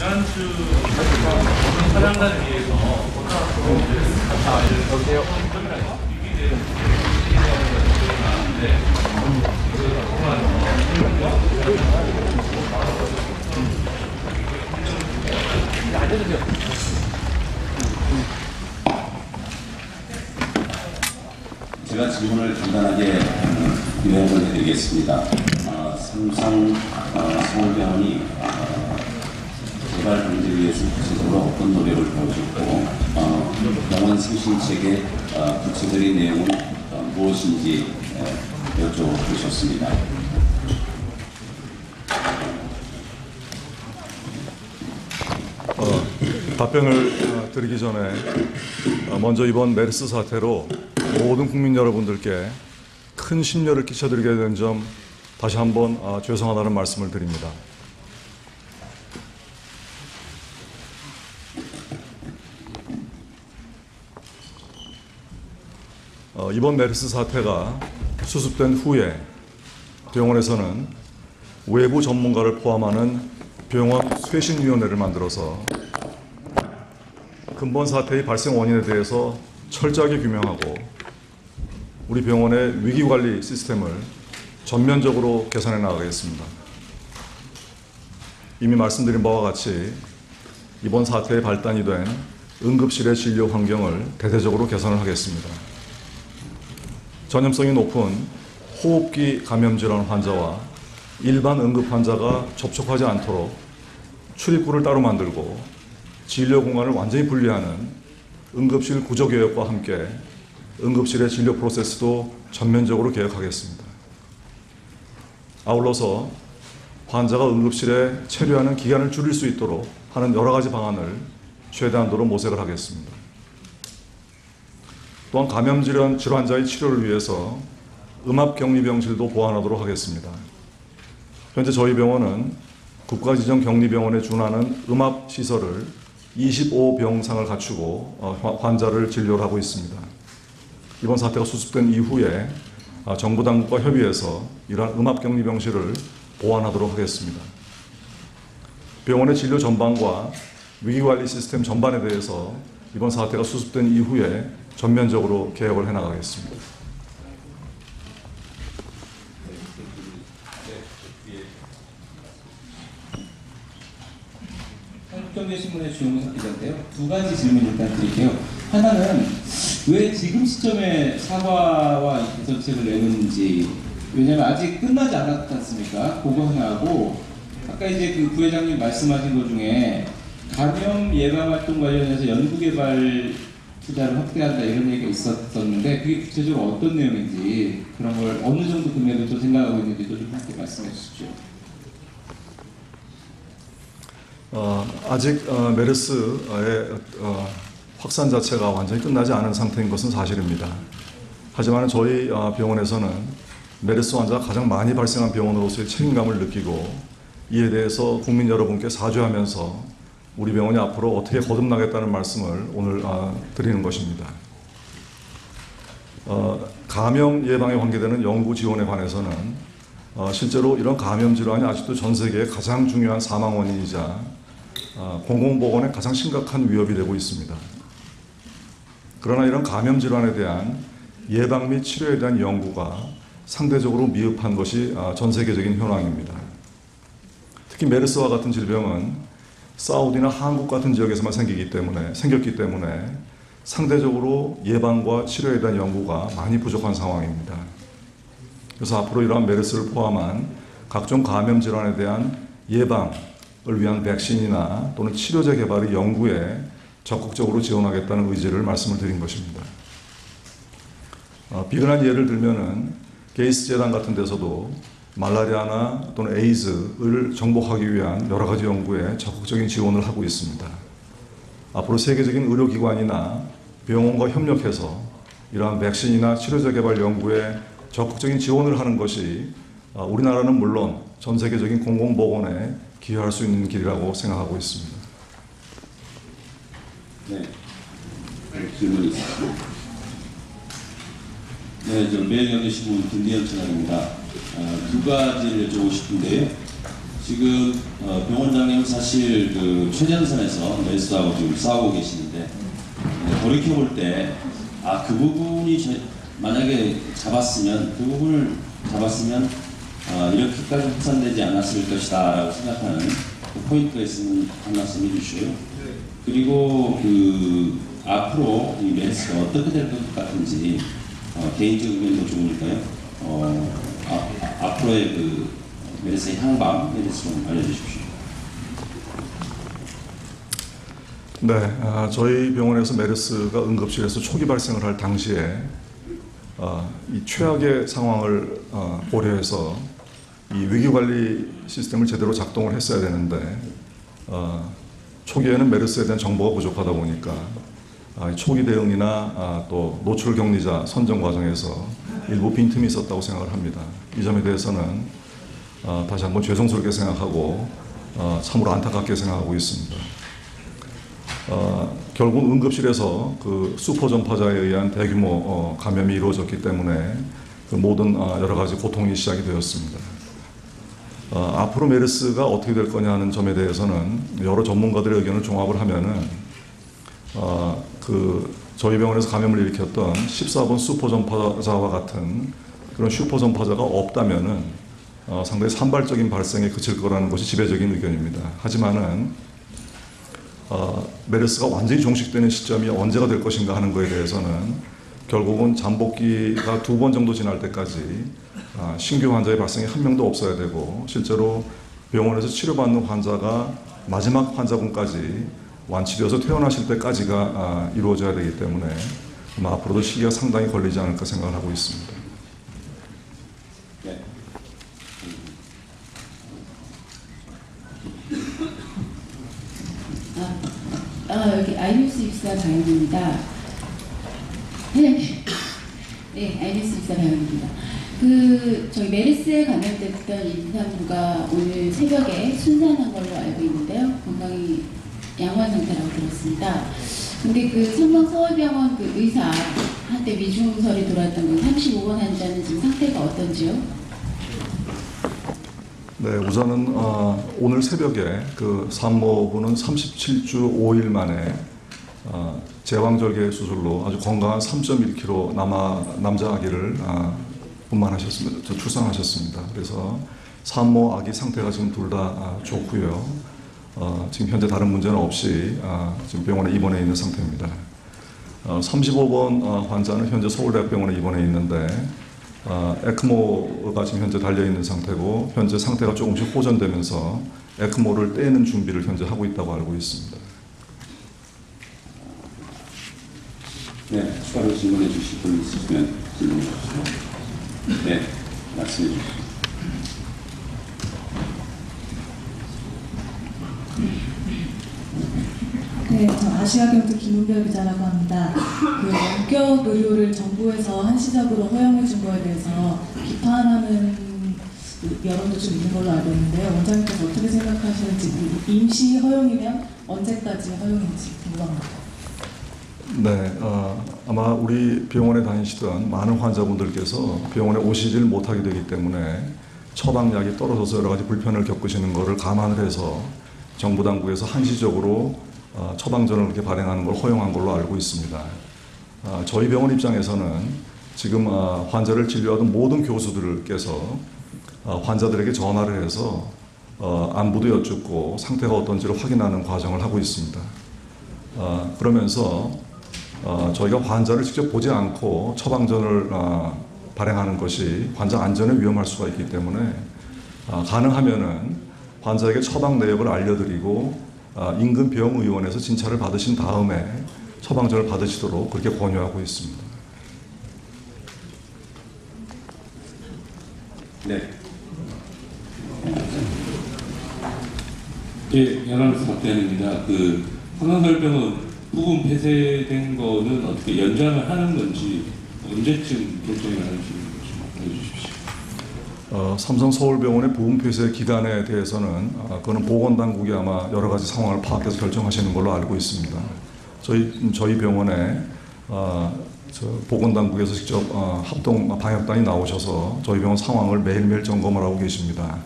지난주 사장단에 비해서 여보세요. 제가 질문을 간단하게 요약을 해드리겠습니다. 삼성 서울병원이 재발 방지를 위해서 구체적으로 어떤 노력을 보여줬고 병원 생신책의 구체적인 내용은 무엇인지 여쭤보셨습니다. 답변을 드리기 전에 먼저 이번 메르스 사태로 모든 국민 여러분들께 큰 심려를 끼쳐드리게 된 점 다시 한번 죄송하다는 말씀을 드립니다. 이번 메르스 사태가 수습된 후에 병원에서는 외부 전문가를 포함하는 병원 쇄신위원회를 만들어서 근본 사태의 발생 원인에 대해서 철저하게 규명하고 우리 병원의 위기관리 시스템을 전면적으로 개선해 나가겠습니다. 이미 말씀드린 바와 같이 이번 사태의 발단이 된 응급실의 진료 환경을 대대적으로 개선을 하겠습니다. 전염성이 높은 호흡기 감염질환 환자와 일반 응급 환자가 접촉하지 않도록 출입구를 따로 만들고 진료 공간을 완전히 분리하는 응급실 구조개혁과 함께 응급실의 진료 프로세스도 전면적으로 개혁하겠습니다. 아울러서 환자가 응급실에 체류하는 기간을 줄일 수 있도록 하는 여러 가지 방안을 최대한도로 모색을 하겠습니다. 또한 감염 질환자의 치료를 위해서 음압격리병실도 보완하도록 하겠습니다. 현재 저희 병원은 국가지정격리병원에 준하는 음압시설을 25병상을 갖추고 환자를 진료를 하고 있습니다. 이번 사태가 수습된 이후에 정부 당국과 협의해서 이러한 음압격리병실을 보완하도록 하겠습니다. 병원의 진료 전반과 위기관리 시스템 전반에 대해서 이번 사태가 수습된 이후에 전면적으로 개혁을 해나가겠습니다. 한국경제신문의 주영석 기자인데요. 두 가지 질문 일단 드릴게요. 하나는 왜 지금 시점에 사과와 개선책을 내는지, 왜냐하면 아직 끝나지 않았지 않습니까? 그거 하나하고 아까 이제 그 부회장님 말씀하신 것 중에 감염 예방 활동 관련해서 연구개발 투자를 확대한다 이런 얘기가 있었는데 그게 구체적으로 어떤 내용인지 그런 걸 어느 정도 금액을 좀 생각하고 있는지도 좀 함께 말씀해 주십시오. 아직 메르스의 확산 자체가 완전히 끝나지 않은 상태인 것은 사실입니다. 하지만 저희 병원에서는 메르스 환자가 가장 많이 발생한 병원으로서의 책임감을 느끼고 이에 대해서 국민 여러분께 사죄하면서 우리 병원이 앞으로 어떻게 거듭나겠다는 말씀을 오늘 드리는 것입니다. 감염 예방에 관계되는 연구 지원에 관해서는 실제로 이런 감염 질환이 아직도 전 세계의 가장 중요한 사망 원인이자 공공보건에 가장 심각한 위협이 되고 있습니다. 그러나 이런 감염 질환에 대한 예방 및 치료에 대한 연구가 상대적으로 미흡한 것이 전 세계적인 현황입니다. 특히 메르스와 같은 질병은 사우디나 한국 같은 지역에서만 생겼기 때문에 상대적으로 예방과 치료에 대한 연구가 많이 부족한 상황입니다. 그래서 앞으로 이러한 메르스를 포함한 각종 감염 질환에 대한 예방을 위한 백신이나 또는 치료제 개발의 연구에 적극적으로 지원하겠다는 의지를 말씀을 드린 것입니다. 비근한 예를 들면은 게이츠 재단 같은 데서도 말라리아나 또는 에이즈를 정복하기 위한 여러 가지 연구에 적극적인 지원을 하고 있습니다. 앞으로 세계적인 의료기관이나 병원과 협력해서 이러한 백신이나 치료제 개발 연구에 적극적인 지원을 하는 것이 우리나라는 물론 전 세계적인 공공보건에 기여할 수 있는 길이라고 생각하고 있습니다. 네, 질문이 있습니다. 네, 매일경제신문 김대현 차장입니다. 두 가지를 여쭤보고 싶은데요. 지금 병원장님 사실 그 최전선에서 메르스하고 지금 싸우고 계시는데 돌이켜 볼 때 그 부분이 만약에 그 부분을 잡았으면 이렇게까지 확산되지 않았을 것이다라고 생각하는 그 포인트가 있으면 한 말씀 해주시고요. 그리고 그 앞으로 이 메르스가 어떻게 될 것 같은지 개인적 의견도 좋으니까요. 앞으로의 그 메르스의 향방에 대해서 좀 알려주십시오. 네, 저희 병원에서 메르스가 응급실에서 초기 발생을 할 당시에 이 최악의 상황을 고려해서 이 위기관리 시스템을 제대로 작동을 했어야 되는데 초기에는 메르스에 대한 정보가 부족하다 보니까 초기 대응이나 또 노출 격리자 선정 과정에서 일부 빈틈이 있었다고 생각을 합니다. 이 점에 대해서는 다시 한번 죄송스럽게 생각하고 참으로 안타깝게 생각하고 있습니다. 결국 응급실에서 그 슈퍼 전파자에 의한 대규모 감염이 이루어졌기 때문에 그 모든 여러 가지 고통이 시작이 되었습니다. 앞으로 메르스가 어떻게 될 거냐 하는 점에 대해서는 여러 전문가들의 의견을 종합을 하면은 저희 병원에서 감염을 일으켰던 14번 슈퍼 전파자와 같은 그런 슈퍼 전파자가 없다면은 상당히 산발적인 발생에 그칠 거라는 것이 지배적인 의견입니다. 하지만은 메르스가 완전히 종식되는 시점이 언제가 될 것인가 하는 것에 대해서는 결국은 잠복기가 2번 정도 지날 때까지 신규 환자의 발생이 한 명도 없어야 되고 실제로 병원에서 치료받는 환자가 마지막 환자분까지 완치되어서 퇴원하실 때까지가 이루어져야 되기 때문에 앞으로도 시기가 상당히 걸리지 않을까 생각을 하고 있습니다. 네. 여기 아이뉴스 입사 바영입니다. 네, 아이뉴스 입사 바영입니다. 저희 메르스에 감염됐던 임산부가 오늘 새벽에 순산한 걸로 알고 있는데요. 건강이 양호한 상태라고 들었습니다. 근데 그 성남서울병원 그 의사한테 위중설이 돌아왔던 그 35번 환자는 지금 상태가 어떤지요? 네, 우선은 오늘 새벽에 그 산모분은 37주 5일 만에 제왕절개 수술로 아주 건강한 3.1kg 남자 아기를 분만하셨습니다. 출산하셨습니다. 그래서 산모 아기 상태가 지금 둘 다 좋고요. 지금 현재 다른 문제는 없이 지금 병원에 입원해 있는 상태입니다. 35번 환자는 현재 서울대학병원에 입원해 있는데 에크모가 지금 현재 달려있는 상태고 현재 상태가 조금씩 호전되면서 에크모를 떼는 준비를 현재 하고 있다고 알고 있습니다. 네, 추가로 질문해 주실 분 있으시면 질문해 주십시오. 네, 말씀해 주십시오. 네, 저 아시아경제 김은별 기자라고 합니다. 그 원격 의료를 정부에서 한시적으로 허용해 준 거에 대해서 비판하는 여론도 좀 있는 걸로 알고 있는데요. 원장님께서 어떻게 생각하시는지, 임시 허용이면 언제까지 허용인지 궁금합니다. 네, 아마 우리 병원에 다니시던 많은 환자분들께서 병원에 오시질 못하게 되기 때문에 처방약이 떨어져서 여러 가지 불편을 겪으시는 것을 감안을 해서 정부 당국에서 한시적으로 처방전을 이렇게 발행하는 걸 허용한 걸로 알고 있습니다. 저희 병원 입장에서는 지금 환자를 진료하던 모든 교수들께서 환자들에게 전화를 해서 안부도 여쭙고 상태가 어떤지를 확인하는 과정을 하고 있습니다. 그러면서 저희가 환자를 직접 보지 않고 처방전을 발행하는 것이 환자 안전에 위험할 수가 있기 때문에 가능하면은 환자에게 처방 내역을 알려드리고 인근 병의원에서 진찰을 받으신 다음에 처방전을 받으시도록 그렇게 권유하고 있습니다. 네. 예, 연합에서 박대현입니다. 그 한강별병원 부분 폐쇄된 거는 어떻게 연장을 하는 건지 언제쯤 결정을 하는지 좀 알려주십시오. 삼성 서울병원의 부분 폐쇄 기간에 대해서는 그거는 보건당국이 아마 여러 가지 상황을 파악해서 결정하시는 걸로 알고 있습니다. 저희 병원에 보건당국에서 직접 방역단이 나오셔서 저희 병원 상황을 매일매일 점검을 하고 계십니다.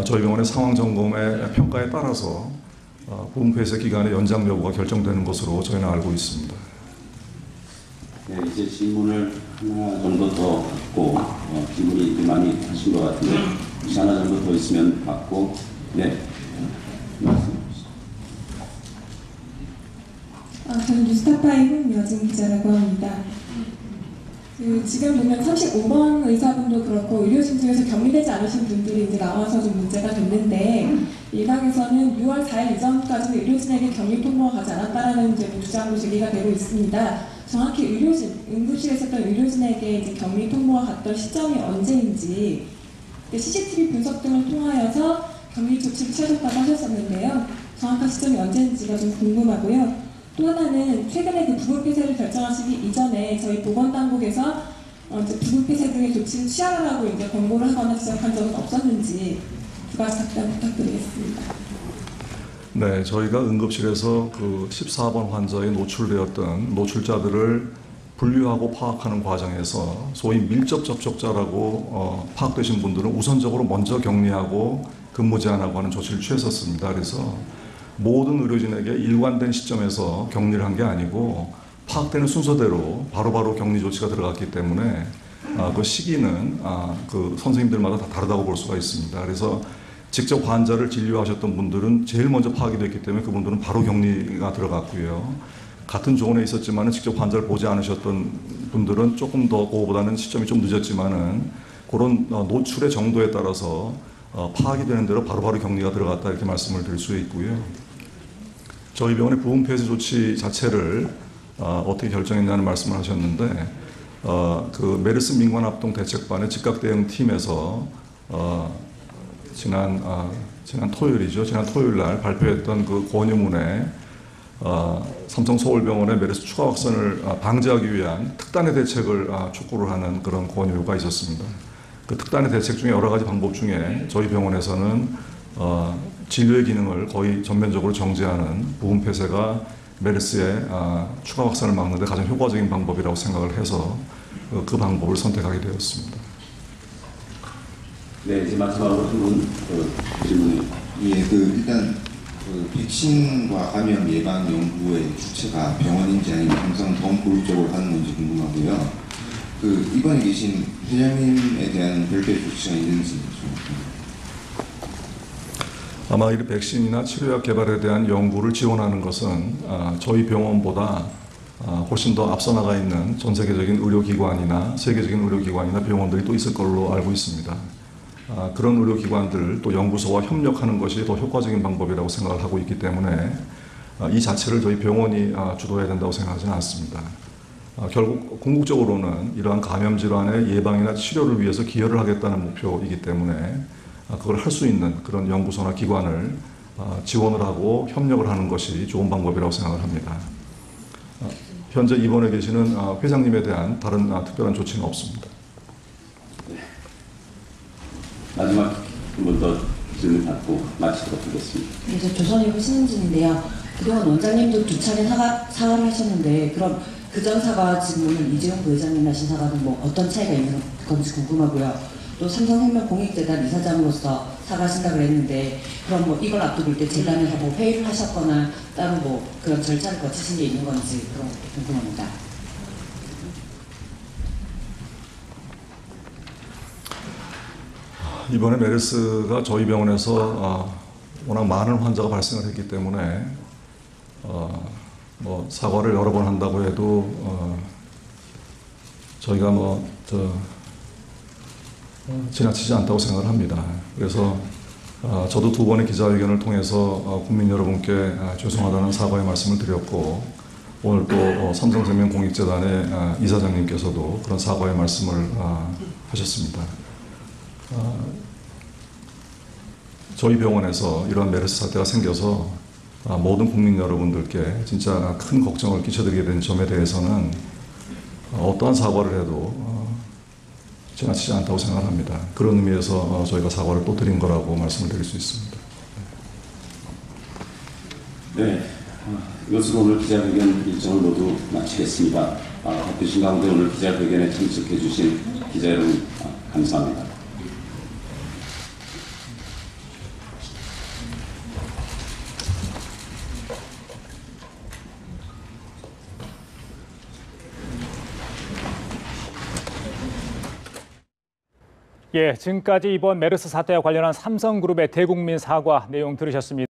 저희 병원의 상황 점검의 평가에 따라서 부분 폐쇄 기간의 연장 여부가 결정되는 것으로 저희는 알고 있습니다. 네, 이제 질문을 하나 정도 더 받고 질문이 많이 하신 것 같은데 혹시 하나 정도 더 있으면 받고 말씀해 주시죠. 저는 뉴스타파의 홍여진 기자라고 합니다. 지금 보면 35번 의사분도 그렇고 의료진 중에서 격리되지 않으신 분들이 이제 나와서 좀 문제가 됐는데 일각에서는 6월 4일 이전까지는 의료진에게 격리 통보가 가지 않았다라는 이제 주장으로 제기가 되고 있습니다. 정확히 응급실에 있었던 의료진에게 이제 격리 통보가 갔던 시점이 언제인지 CCTV 분석 등을 통하여서 격리 조치를 취하셨다고 하셨었는데요. 정확한 시점이 언제인지가 좀 궁금하고요. 또 하나는 최근에 그 부분 폐쇄를 결정하시기 이전에 저희 보건당국에서 부분 폐쇄 등의 조치를 취하라고 이제 권고를 하거나 지적한 적은 없었는지 두 가지 답변 부탁드리겠습니다. 네, 저희가 응급실에서 그 14번 환자에 노출되었던 노출자들을 분류하고 파악하는 과정에서 소위 밀접 접촉자라고 파악되신 분들은 우선적으로 먼저 격리하고 근무 제한하고 하는 조치를 취했었습니다. 그래서 모든 의료진에게 일관된 시점에서 격리를 한 게 아니고 파악되는 순서대로 바로바로 격리 조치가 들어갔기 때문에 그 시기는 그 선생님들마다 다 다르다고 볼 수가 있습니다. 그래서 직접 환자를 진료하셨던 분들은 제일 먼저 파악이 됐기 때문에 그분들은 바로 격리가 들어갔고요. 같은 조원에 있었지만 직접 환자를 보지 않으셨던 분들은 조금 더 그거보다는 시점이 좀 늦었지만은 그런 노출의 정도에 따라서 파악이 되는 대로 바로바로 격리가 들어갔다 이렇게 말씀을 드릴 수 있고요. 저희 병원의 부분 폐쇄 조치 자체를 어떻게 결정했냐는 말씀을 하셨는데 그 메르스 민관합동 대책반의 즉각 대응 팀에서 지난 토요일이죠. 지난 토요일 날 발표했던 그 권유문에 삼성 서울병원의 메르스 추가 확산을 방지하기 위한 특단의 대책을 촉구를 하는 그런 권유가 있었습니다. 그 특단의 대책 중에 여러 가지 방법 중에 저희 병원에서는 진료의 기능을 거의 전면적으로 정지하는 부분 폐쇄가 메르스의 추가 확산을 막는 데 가장 효과적인 방법이라고 생각을 해서 그 방법을 선택하게 되었습니다. 네, 이제 마지막으로 한 분 질문을. 예, 일단 백신과 감염 예방 연구의 주체가 병원인지 아니면 항상 범국적으로 하는 건지 궁금하고요. 이번에 계신 회장님에 대한 별도의 조치가 있는지 좀. 아마 이 백신이나 치료약 개발에 대한 연구를 지원하는 것은 저희 병원보다 훨씬 더 앞서 나가 있는 전 세계적인 의료기관이나 세계적인 의료기관이나 병원들이 또 있을 걸로 알고 있습니다. 그런 의료기관들 또 연구소와 협력하는 것이 더 효과적인 방법이라고 생각을 하고 있기 때문에 이 자체를 저희 병원이 주도해야 된다고 생각하지는 않습니다. 결국 궁극적으로는 이러한 감염 질환의 예방이나 치료를 위해서 기여를 하겠다는 목표이기 때문에 그걸 할 수 있는 그런 연구소나 기관을 지원을 하고 협력을 하는 것이 좋은 방법이라고 생각을 합니다. 현재 입원해 계시는 회장님에 대한 다른 특별한 조치는 없습니다. 네. 마지막 한 번 더 질문 받고 마치도록 하겠습니다. 네, 조선일보 신은진인데요. 그동안 원장님도 2차례 사과를 하셨는데 그럼 그전 사과 질문은 이재용 부회장님 하신 사과는 뭐 어떤 차이가 있는 건지 궁금하고요. 또 삼성생명 공익재단 이사장으로서 사과하신다고 했는데 그럼 뭐 이걸 앞두고 때 재단을 하고 회의를 하셨거나 따로 뭐 그런 절차를 거치신 게 있는 건지 그런 것도 궁금합니다. 이번에 메르스가 저희 병원에서 워낙 많은 환자가 발생을 했기 때문에 뭐 사과를 여러 번 한다고 해도 저희가 지나치지 않다고 생각을 합니다. 그래서 저도 2번의 기자회견을 통해서 국민 여러분께 죄송하다는 사과의 말씀을 드렸고 오늘 또 삼성생명 공익재단의 이사장님께서도 그런 사과의 말씀을 하셨습니다. 저희 병원에서 이런 메르스 사태가 생겨서 모든 국민 여러분들께 진짜 큰 걱정을 끼쳐드리게 된 점에 대해서는 어떠한 사과를 해도 지나치지 않다고 생각합니다. 그런 의미에서 저희가 사과를 또 드린 거라고 말씀을 드릴 수 있습니다. 네, 이것으로 오늘 기자회견 일정을 모두 마치겠습니다. 바쁘신 가운데 오늘 기자회견에 참석해 주신 기자 여러분 감사합니다. 예, 지금까지 이번 메르스 사태와 관련한 삼성그룹의 대국민 사과 내용 들으셨습니다.